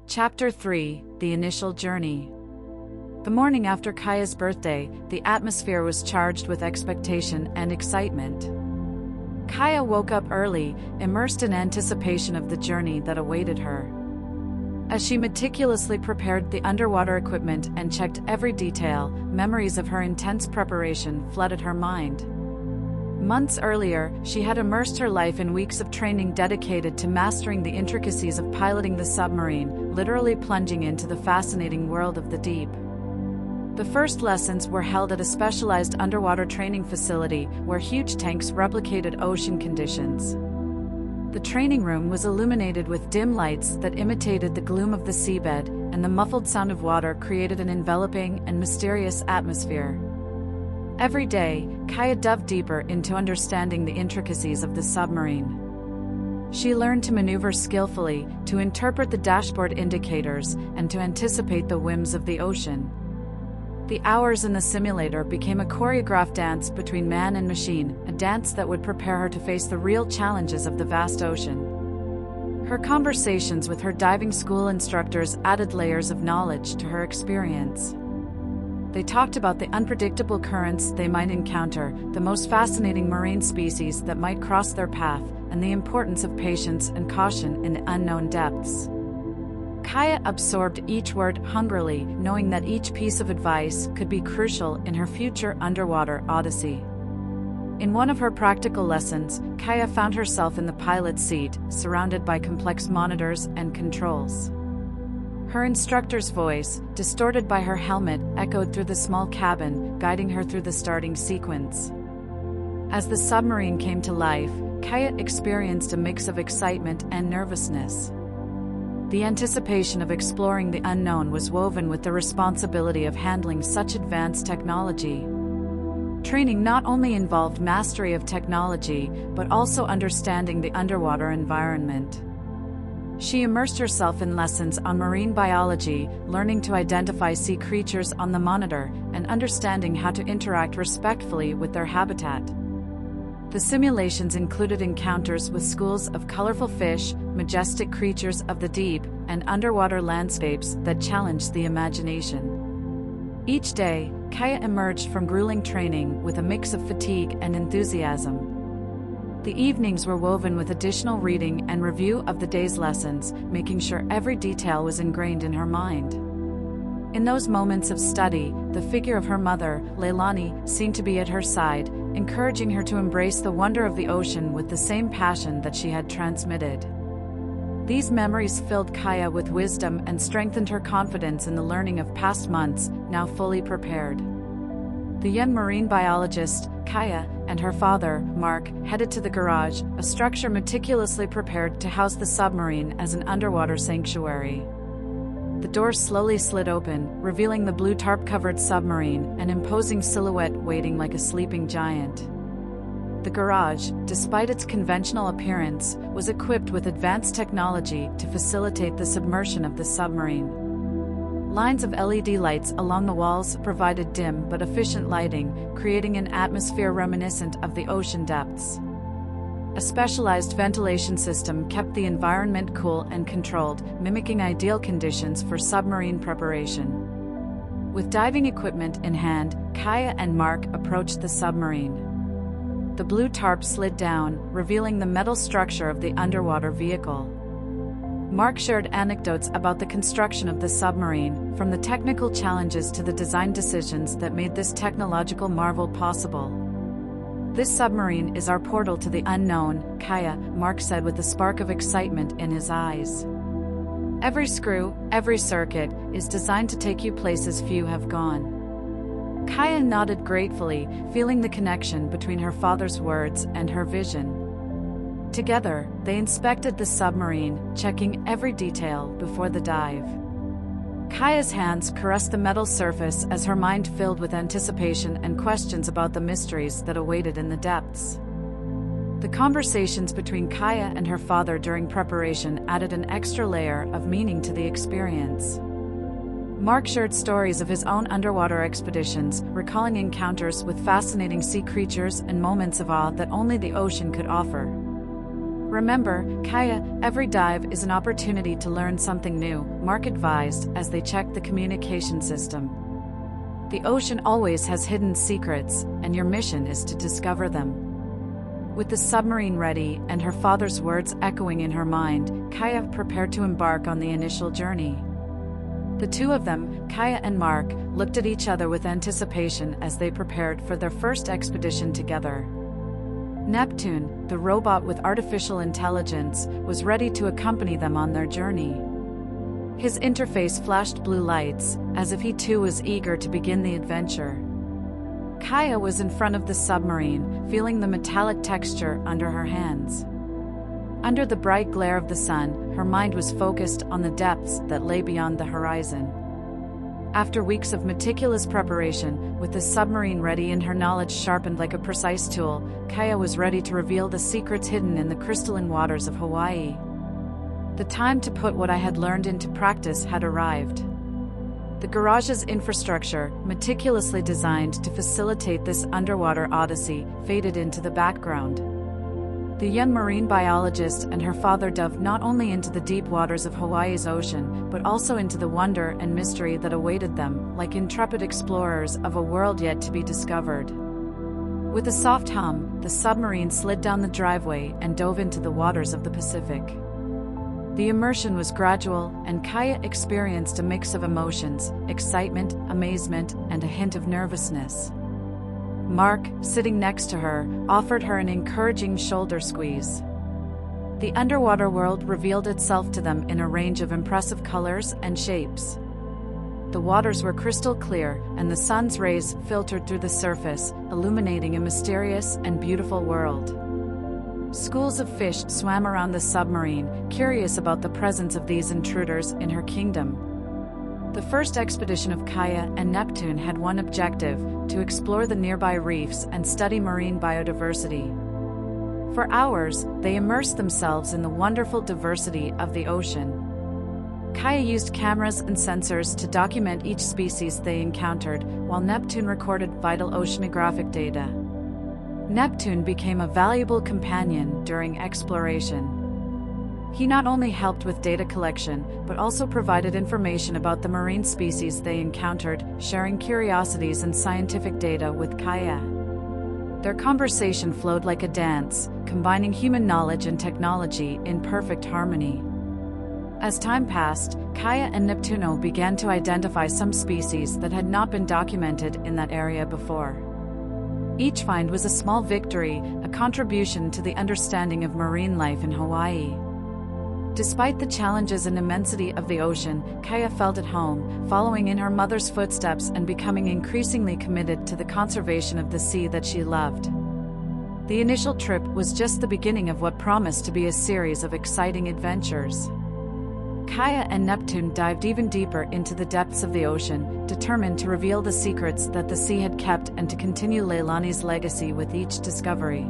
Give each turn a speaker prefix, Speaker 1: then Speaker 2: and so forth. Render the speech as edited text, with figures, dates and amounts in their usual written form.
Speaker 1: Chapter 3: The Initial Journey. The morning after Kaia's birthday, the atmosphere was charged with expectation and excitement. Kaía woke up early, immersed in anticipation of the journey that awaited her. As she meticulously prepared the underwater equipment and checked every detail, memories of her intense preparation flooded her mind. Months earlier, she had immersed her life in weeks of training dedicated to mastering the intricacies of piloting the submarine, literally plunging into the fascinating world of the deep. The first lessons were held at a specialized underwater training facility where huge tanks replicated ocean conditions. The training room was illuminated with dim lights that imitated the gloom of the seabed, and the muffled sound of water created an enveloping and mysterious atmosphere. Every day, Kaía delved deeper into understanding the intricacies of the submarine. She learned to maneuver skillfully, to interpret the dashboard indicators, and to anticipate the whims of the ocean. The hours in the simulator became a choreographed dance between man and machine, a dance that would prepare her to face the real challenges of the vast ocean. Her conversations with her diving school instructors added layers of knowledge to her experience. They talked about the unpredictable currents they might encounter, the most fascinating marine species that might cross their path, and the importance of patience and caution in the unknown depths. Kaía absorbed each word hungrily, knowing that each piece of advice could be crucial in her future underwater odyssey. In one of her practical lessons, Kaía found herself in the pilot's seat, surrounded by complex monitors and controls. Her instructor's voice, distorted by her helmet, echoed through the small cabin, guiding her through the starting sequence. As the submarine came to life, Kaía experienced a mix of excitement and nervousness. The anticipation of exploring the unknown was woven with the responsibility of handling such advanced technology. Training not only involved mastery of technology, but also understanding the underwater environment. She immersed herself in lessons on marine biology, learning to identify sea creatures on the monitor, and understanding how to interact respectfully with their habitat. The simulations included encounters with schools of colorful fish, majestic creatures of the deep, and underwater landscapes that challenged the imagination. Each day, Kaía emerged from grueling training with a mix of fatigue and enthusiasm. The evenings were woven with additional reading and review of the day's lessons, making sure every detail was ingrained in her mind. In those moments of study, the figure of her mother, Leilani, seemed to be at her side, encouraging her to embrace the wonder of the ocean with the same passion that she had transmitted. These memories filled Kaía with wisdom and strengthened her confidence in the learning of past months, now fully prepared. The young marine biologist, Kaía, and her father, Mark, headed to the garage, a structure meticulously prepared to house the submarine as an underwater sanctuary. The doors slowly slid open, revealing the blue tarp-covered submarine, an imposing silhouette waiting like a sleeping giant. The garage, despite its conventional appearance, was equipped with advanced technology to facilitate the submersion of the submarine. Lines of LED lights along the walls provided dim but efficient lighting, creating an atmosphere reminiscent of the ocean depths. A specialized ventilation system kept the environment cool and controlled, mimicking ideal conditions for submarine preparation. With diving equipment in hand, Kaía and Mark approached the submarine. The blue tarp slid down, revealing the metal structure of the underwater vehicle. Mark shared anecdotes about the construction of the submarine, from the technical challenges to the design decisions that made this technological marvel possible. "This submarine is our portal to the unknown," Kaía, Mark said with a spark of excitement in his eyes. "Every screw, every circuit, is designed to take you places few have gone." Kaía nodded gratefully, feeling the connection between her father's words and her vision. Together, they inspected the submarine, checking every detail before the dive. Kaía's hands caressed the metal surface as her mind filled with anticipation and questions about the mysteries that awaited in the depths. The conversations between Kaía and her father during preparation added an extra layer of meaning to the experience. Mark shared stories of his own underwater expeditions, recalling encounters with fascinating sea creatures and moments of awe that only the ocean could offer. Remember, Kaía, every dive is an opportunity to learn something new, Mark advised as they checked the communication system. The ocean always has hidden secrets, and your mission is to discover them. With the submarine ready and her father's words echoing in her mind, Kaía prepared to embark on the initial journey. The two of them, Kaía and Mark, looked at each other with anticipation as they prepared for their first expedition together. Neptune, the robot with artificial intelligence, was ready to accompany them on their journey. His interface flashed blue lights, as if he too was eager to begin the adventure. Kaía was in front of the submarine, feeling the metallic texture under her hands. Under the bright glare of the sun, her mind was focused on the depths that lay beyond the horizon. After weeks of meticulous preparation, with the submarine ready and her knowledge sharpened like a precise tool, Kaía was ready to reveal the secrets hidden in the crystalline waters of Hawaii. The time to put what I had learned into practice had arrived. The garage's infrastructure, meticulously designed to facilitate this underwater odyssey, faded into the background. The young marine biologist and her father dove not only into the deep waters of Hawaii's ocean, but also into the wonder and mystery that awaited them, like intrepid explorers of a world yet to be discovered. With a soft hum, the submarine slid down the driveway and dove into the waters of the Pacific. The immersion was gradual, and Kaía experienced a mix of emotions, excitement, amazement, and a hint of nervousness. Mark, sitting next to her, offered her an encouraging shoulder squeeze. The underwater world revealed itself to them in a range of impressive colors and shapes. The waters were crystal clear, and the sun's rays filtered through the surface, illuminating a mysterious and beautiful world. Schools of fish swam around the submarine, curious about the presence of these intruders in her kingdom. The first expedition of Kaía and Neptune had one objective: to explore the nearby reefs and study marine biodiversity. For hours, they immersed themselves in the wonderful diversity of the ocean. Kaía used cameras and sensors to document each species they encountered, while Neptune recorded vital oceanographic data. Neptune became a valuable companion during exploration. He not only helped with data collection, but also provided information about the marine species they encountered, sharing curiosities and scientific data with Kaía. Their conversation flowed like a dance, combining human knowledge and technology in perfect harmony. As time passed, Kaía and Neptuno began to identify some species that had not been documented in that area before. Each find was a small victory, a contribution to the understanding of marine life in Hawaii. Despite the challenges and immensity of the ocean, Kaía felt at home, following in her mother's footsteps and becoming increasingly committed to the conservation of the sea that she loved. The initial trip was just the beginning of what promised to be a series of exciting adventures. Kaía and Neptune dived even deeper into the depths of the ocean, determined to reveal the secrets that the sea had kept and to continue Leilani's legacy with each discovery.